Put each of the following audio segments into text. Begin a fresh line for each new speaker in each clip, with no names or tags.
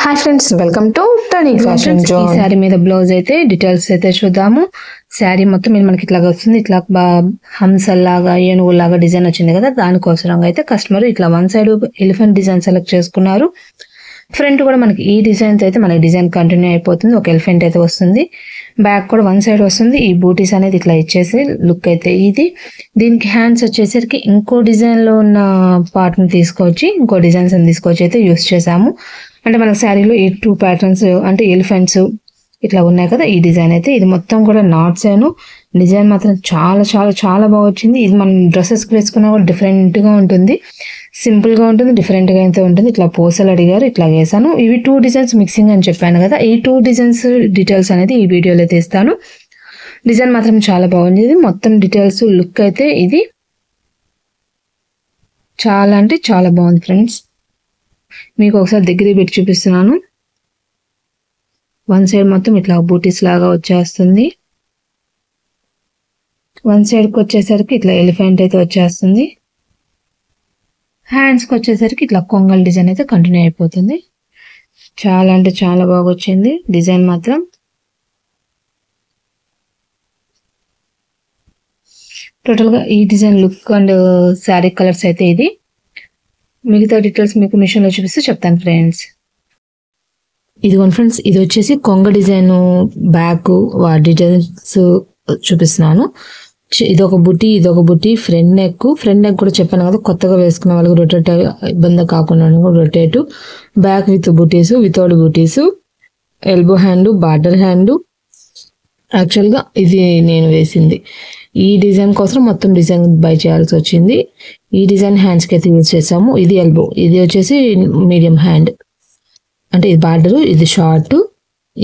Hi friends, welcome to turning fashion zone.
ఈ శారీ మీద blouse అయితే డీటెయిల్స్ అయితే చూద్దాము. శారీ మొత్తం మీద మనకి ఇట్లాగా వస్తుంది. ఇట్లా హంసల్లాగా ఏనుగులాగా డిజైన్ వచ్చింది కదా, దానికోసం అయితే కస్టమర్ ఇట్లా one side elephant design select చేసుకున్నారు. ఫ్రంట్ కూడా మనకి ఈ డిజైన్ అయితే మనకి డిజైన్ కంటిన్యూ అయిపోతుంది. ఒక ఎలిఫెంట్ అయితే వస్తుంది, బ్యాక్ కూడా వన్ సైడ్ వస్తుంది. ఈ బూటీస్ అనేది ఇట్లా ఇచ్చేసి లుక్ అయితే ఇది. దీనికి హ్యాండ్స్ వచ్చేసరికి ఇంకో డిజైన్ లో ఉన్న పార్ట్ ని తీసుకొచ్చి ఇంకో డిజైన్స్ తీసుకొచ్చి అయితే యూస్ చేసాము. అంటే మనకు శారీలో ఈ 2 ప్యాటర్న్స్ అంటే ఎలిఫెంట్స్ ఇట్లా ఉన్నాయి కదా, ఈ డిజైన్ అయితే ఇది మొత్తం కూడా నాట్స్ ఏను. డిజైన్ మాత్రం చాలా చాలా చాలా బాగా వచ్చింది. ఇది మనం డ్రెస్సెస్కి వేసుకున్నా కూడా డిఫరెంట్గా ఉంటుంది, సింపుల్గా ఉంటుంది, డిఫరెంట్గా అయితే ఉంటుంది. ఇట్లా పూసలు అడిగారు, ఇట్లా వేసాను. ఇవి 2 డిజైన్స్ మిక్సింగ్ అని చెప్పాను కదా, ఈ 2 డిజైన్స్ డీటెయిల్స్ అనేది ఈ వీడియోలో తీస్తాను. డిజైన్ మాత్రం చాలా బాగుంది. ఇది మొత్తం డీటెయిల్స్ లుక్ అయితే ఇది చాలా అంటే చాలా బాగుంది ఫ్రెండ్స్. మీకు ఒకసారి దగ్గర పెట్టి చూపిస్తున్నాను. వన్ సైడ్ మొత్తం ఇట్లా బూటీస్ లాగా వచ్చేస్తుంది, వన్ సైడ్కి వచ్చేసరికి ఇట్లా ఎలిఫెంట్ అయితే వచ్చేస్తుంది, హ్యాండ్స్కి వచ్చేసరికి ఇట్లా కొంగల్ డిజైన్ అయితే కంటిన్యూ అయిపోతుంది. చాలా అంటే చాలా బాగా వచ్చింది డిజైన్ మాత్రం. టోటల్గా ఈ design look and sari colours అయితే ఇది. మిగతా డీటెయిల్స్ మీకు మిషన్లో చూపిస్తే చెప్తాను ఫ్రెండ్స్. ఇదిగోండి ఫ్రెండ్స్, ఇది వచ్చేసి కొంగ డిజైన్ బ్యాక్ డీటెయిల్స్ చూపిస్తున్నాను. ఇదొక బుట్టి, ఫ్రంట్ నెక్ కూడా చెప్పాను కదా, కొత్తగా వేసుకున్న వాళ్ళకి రొటేట్ ఇబ్బంది కాకుండా rotate. Back with buttis, without buttis, elbow hand, border hand. యాక్చువల్గా ఇది నేను వేసింది. ఈ డిజైన్ కోసం మొత్తం డిజైన్ బై చేయాల్సి వచ్చింది. ఈ డిజైన్ హ్యాండ్స్కి అయితే యూజ్ చేసాము. ఇది ఎల్బో, ఇది వచ్చేసి మీడియం హ్యాండ్, అంటే ఇది బార్డర్, ఇది షార్ట్,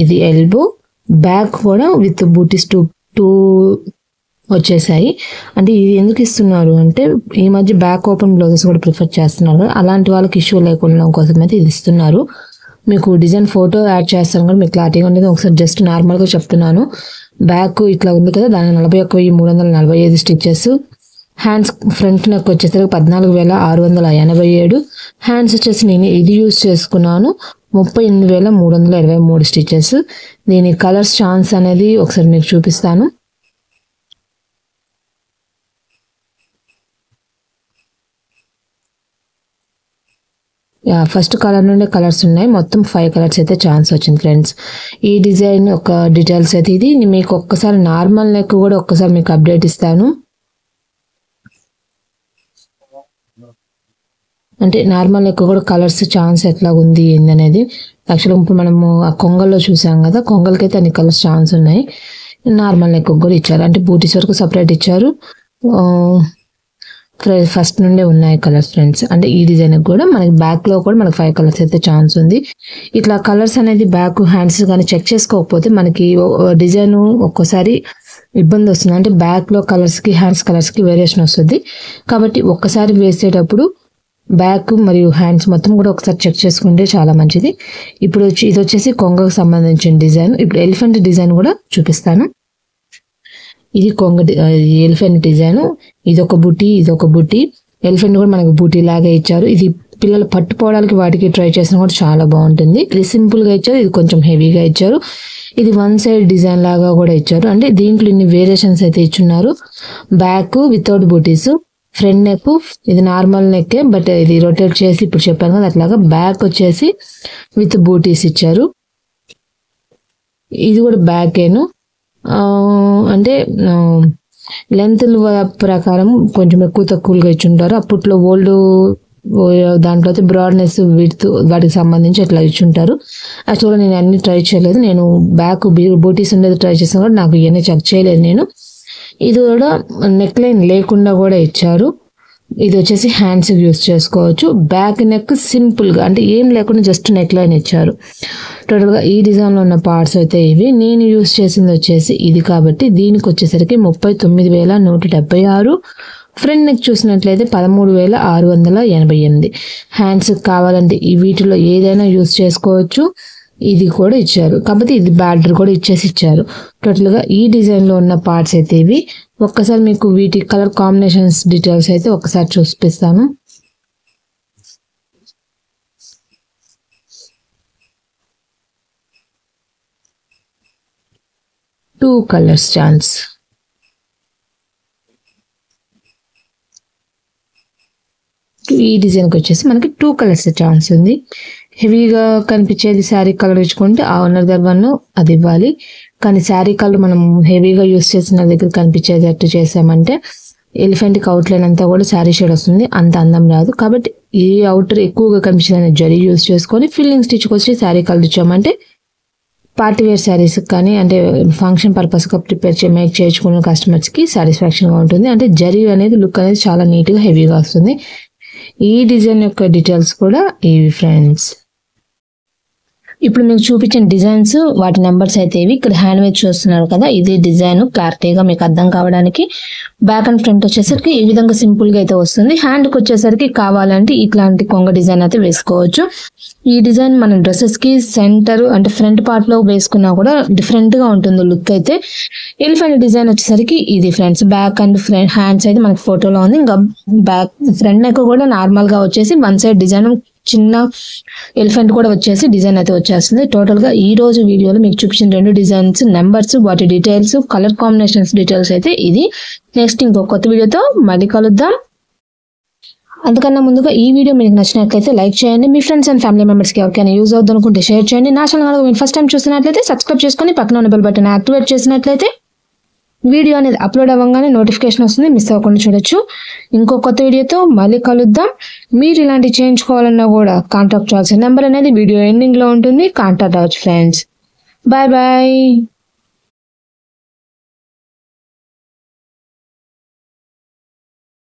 ఇది ఎల్బో. బ్యాక్ కూడా విత్ బూటీస్ టూ వచ్చేసాయి. అంటే ఇది ఎందుకు ఇస్తున్నారు అంటే, ఈ మధ్య బ్యాక్ ఓపెన్ బ్లౌజెస్ కూడా ప్రిఫర్ చేస్తున్నారు. అలాంటి వాళ్ళకి ఇష్యూ లేకుండా కోసం అయితే ఇది ఇస్తున్నారు. మీకు డిజైన్ ఫోటో యాడ్ చేస్తాను కూడా మీకు క్లారిటీగా ఉండేది. ఒకసారి జస్ట్ నార్మల్గా చెప్తున్నాను. బ్యాక్ ఇట్లా ఉంది కదా, దాని 41,345 స్టిచెస్. హ్యాండ్స్ ఫ్రంట్ నెక్ వచ్చేసరికి 14,687. హ్యాండ్స్ వచ్చేసి నేను ఇది యూజ్ చేసుకున్నాను 38,323 స్టిచెస్. దీని కలర్స్ ఛాన్స్ అనేది ఒకసారి మీకు చూపిస్తాను. ఫస్ట్ కలర్ నుండి కలర్స్ ఉన్నాయి, మొత్తం 5 కలర్స్ అయితే ఛాన్స్ వచ్చింది ఫ్రెండ్స్. ఈ డిజైన్ ఒక డీటెయిల్స్ అయితే ఇది. మీకు ఒక్కసారి నార్మల్ నెక్ కూడా ఒక్కసారి మీకు అప్డేట్ ఇస్తాను. అంటే నార్మల్ నెక్ కూడా కలర్స్ ఛాన్స్ ఎట్లా ఉంది ఏందనేది. యాక్చువల్గా ఇప్పుడు మనము ఆ కొంగల్లో చూసాం కదా, కొంగలకి అయితే అన్ని కలర్స్ ఛాన్స్ ఉన్నాయి. నార్మల్ నెక్ కూడా ఇచ్చారు, అంటే బూటీస్ వరకు సపరేట్ ఇచ్చారు. ఫస్ట్ నుండే ఉన్నాయి కలర్స్ ఫ్రెండ్స్. అంటే ఈ డిజైన్ కూడా మనకి బ్యాక్ లో కూడా మనకి 5 కలర్స్ అయితే ఛాన్స్ ఉంది. ఇట్లా కలర్స్ అనేది బ్యాక్ హ్యాండ్స్ కానీ చెక్ చేసుకోకపోతే మనకి డిజైన్ ఒక్కోసారి ఇబ్బంది వస్తుంది. అంటే బ్యాక్ లో కలర్స్ కి హ్యాండ్స్ కలర్స్ కి వేరియేషన్ వస్తుంది. కాబట్టి ఒక్కసారి వేసేటప్పుడు బ్యాక్ మరియు హ్యాండ్స్ మొత్తం కూడా ఒకసారి చెక్ చేసుకుంటే చాలా మంచిది. ఇప్పుడు ఇది వచ్చేసి కొంగకు సంబంధించిన డిజైన్. ఇప్పుడు ఎలిఫెంట్ డిజైన్ కూడా చూపిస్తాను. ఇది ఎలిఫెంట్ డిజైన్. ఇదొక బుట్టి. ఎలిఫెంట్ కూడా మనకి బూటీ లాగా ఇచ్చారు. ఇది పిల్లలు పట్టుకోవడానికి వాటికి ట్రై చేసినా కూడా చాలా బాగుంటుంది. ఇది సింపుల్ గా ఇచ్చారు, ఇది కొంచెం హెవీగా ఇచ్చారు. ఇది వన్ సైడ్ డిజైన్ లాగా కూడా ఇచ్చారు. అంటే దీంట్లో ఇన్ని వేరియేషన్స్ అయితే ఇచ్చున్నారు. బ్యాక్ వితౌట్ బూటీస్, ఫ్రంట్ నెక్ ఇది నార్మల్ నెక్, బట్ ఇది రొటేట్ చేసి ఇప్పుడు చెప్పాను కదా అట్లాగా. బ్యాక్ వచ్చేసి విత్ బూటీస్ ఇచ్చారు. ఇది కూడా బ్యాక్ ఏను, అంటే లెంత్ ప్రకారం కొంచెం ఎక్కువ తక్కువగా ఇచ్చుంటారు. అప్పట్లో ఓల్డ్ దాంట్లో అయితే బ్రాడ్నెస్ విడ్త్ వాటికి సంబంధించి అట్లా ఇచ్చుంటారు. యాక్చువల్గా నేను అన్ని ట్రై చేయలేదు. నేను బ్యాక్ బూటీస్ ఉండేది ట్రై చేసాను కూడా నాకు ఇవన్నీ చెక్ చేయలేదు నేను. ఇది కూడా నెక్ లైన్ లేకుండా కూడా ఇచ్చారు. ఇది వచ్చేసి హ్యాండ్స్ యూస్ చేసుకోవచ్చు. బ్యాక్ నెక్ సింపుల్గా అంటే ఏం లేకుండా జస్ట్ నెక్ లైన్ ఇచ్చారు. టోటల్గా ఈ డిజైన్లో ఉన్న పార్ట్స్ అయితే ఇవి. నేను యూస్ చేసింది వచ్చేసి ఇది కాబట్టి దీనికి వచ్చేసరికి 39,176. ఫ్రంట్ నెక్ చూసినట్లయితే 13,688. హ్యాండ్స్ కావాలంటే ఈ వీటిలో ఏదైనా యూస్ చేసుకోవచ్చు. ఇది కూడా ఇచ్చారు, కాకపోతే ఇది బార్డర్ కూడా ఇచ్చారు. టోటల్గా ఈ డిజైన్లో ఉన్న పార్ట్స్ అయితే ఇవి. ఒక్కసారి మీకు వీటి కలర్ కాంబినేషన్స్ డీటెయిల్స్ అయితే ఒకసారి చూపిస్తాను. 2 కలర్స్ ఛాన్స్. ఈ డిజైన్కి వచ్చేసి మనకి 2 కలర్స్ ఛాన్స్ ఉంది. హెవీగా కనిపించేది శారీ కలర్ ఇచ్చుకుంటే ఆ అనదర్ వన్ అది ఇవ్వాలి. కానీ శారీ కలర్ మనం హెవీగా యూస్ చేసిన దగ్గర కనిపించేది అట్టు చేసామంటే ఎలిఫెంట్కి అవుట్లైన్ అంతా కూడా శారీ షేడ్ వస్తుంది, అంత అందం రాదు. కాబట్టి ఈ అవుటర్ ఎక్కువగా కనిపించిన జరీ యూస్ చేసుకొని ఫిల్లింగ్ స్టిచ్కి వచ్చి శారీ కలర్ ఇచ్చామంటే పార్టీ వేర్ శారీస్ కానీ అంటే ఫంక్షన్ పర్పస్గా మేక్ చేసుకున్న కస్టమర్స్కి సాటిస్ఫాక్షన్గా ఉంటుంది. అంటే జరీ అనేది లుక్ అనేది చాలా నీట్గా హెవీగా వస్తుంది. ఈ డిజైన్ యొక్క డీటెయిల్స్ కూడా ఇవి ఫ్రెండ్స్. ఇప్పుడు మీకు చూపించిన డిజైన్స్ వాటి నెంబర్స్ అయితే ఇవి. ఇక్కడ హ్యాండ్ మీద చూస్తున్నారు కదా, ఇది డిజైన్ క్లారిటీగా మీకు అర్థం కావడానికి. బ్యాక్ అండ్ ఫ్రంట్ వచ్చేసరికి ఈ విధంగా సింపుల్ గా అయితే వస్తుంది. హ్యాండ్కి వచ్చేసరికి కావాలంటే ఇట్లాంటి కొంగ డిజైన్ అయితే వేసుకోవచ్చు. ఈ డిజైన్ మన డ్రెస్సెస్ కి సెంటర్ అంటే ఫ్రంట్ పార్ట్ లో వేసుకున్నా కూడా డిఫరెంట్ గా ఉంటుంది లుక్ అయితే. ఎలిఫెంట్ డిజైన్ వచ్చేసరికి ఇది friends. Back and front hands అయితే మనకి ఫోటోలో ఉంది. ఇంకా బ్యాక్ ఫ్రంట్ నెక్ కూడా నార్మల్ గా వచ్చేసి వన్ సైడ్ డిజైన్ చిన్న ఎలిఫెంట్ కూడా వచ్చేసి డిజైన్ అయితే వచ్చేస్తుంది. టోటల్ గా ఈ రోజు వీడియోలో మీకు చూపించిన 2 డిజైన్స్ నెంబర్స్ వాటి డీటెయిల్స్ కలర్ కాంబినేషన్స్ డీటెయిల్స్ అయితే ఇది. నెక్స్ట్ ఇంకో కొత్త వీడియోతో మళ్ళీ కలుద్దాం. అంతకన్నా ముందుగా ఈ వీడియో మీకు నచ్చినట్లయితే లైక్ చేయండి. మీ ఫ్రెండ్స్ అండ్ ఫ్యామిలీ మెంబర్స్కి ఎవరికైనా యూజ్ అవుతుంది అనుకుంటే షేర్ చేయండి. నా ఛానల్ మీరు ఫస్ట్ టైం చూసినట్లయితే సబ్స్క్రైబ్ చేసుకొని పక్కన ఉన్న బెల్ బటన్ యాక్టివేట్ చేసినట్లయితే వీడియో అనేది అప్లోడ్ అవ్వగానే నోటిఫికేషన్ వస్తుంది, మిస్ అవ్వకుండా చూడొచ్చు. ఇంకో కొత్త వీడియోతో మళ్ళీ కలుద్దాం. మీరు ఇలాంటి చేయించుకోవాలన్నా కూడా కాంటాక్ట్ చేయాల్సిన నెంబర్ అనేది వీడియో ఎండింగ్లో ఉంటుంది. కాంటాక్ట్ అవ్వచ్చు ఫ్రెండ్స్. Bye bye.